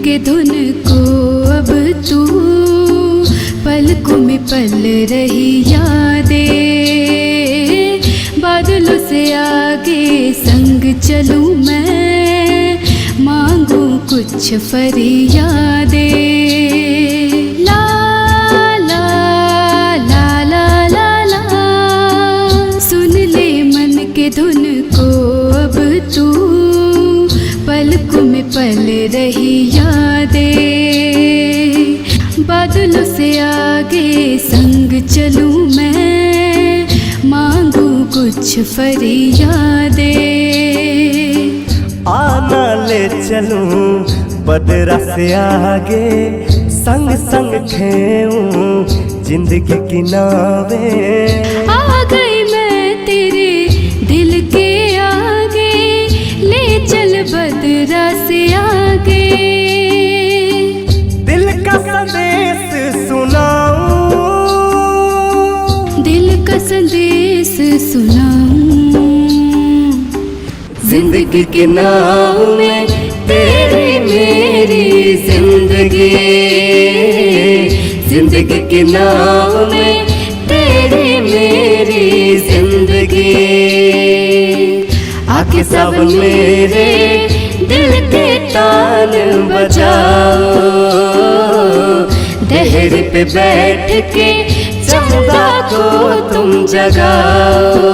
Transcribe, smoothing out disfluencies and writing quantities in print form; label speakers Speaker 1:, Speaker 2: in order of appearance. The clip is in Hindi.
Speaker 1: के धुन को अब तू पलकों में पल रही यादें। बादलों से आगे संग चलूं मैं, मांगू कुछ फरियादें। ला ला ला ला ला ला, सुन ले मन के धुन को अब तू पलकों में पल रही यादें। बादलों से आगे संग चलूं मैं, मांगू कुछ फरियादें।
Speaker 2: आना ले चलूं बदरा से आगे, संग संग खेऊं जिंदगी की नावें।
Speaker 1: आ गई मैं तेरे दिल के आगे, ले चल बदरा से आगे।
Speaker 2: दिल का संदेश सुनाऊं,
Speaker 1: दिल का संदेश सुनाऊं।
Speaker 2: जिंदगी के नाव में तेरी मेरी जिंदगी, जिंदगी के नाव में तेरी मेरी जिंदगी। आके सब मेरे दिल के तान बजाओ, देहरी पे बैठ के चंदा को तुम जगाओ।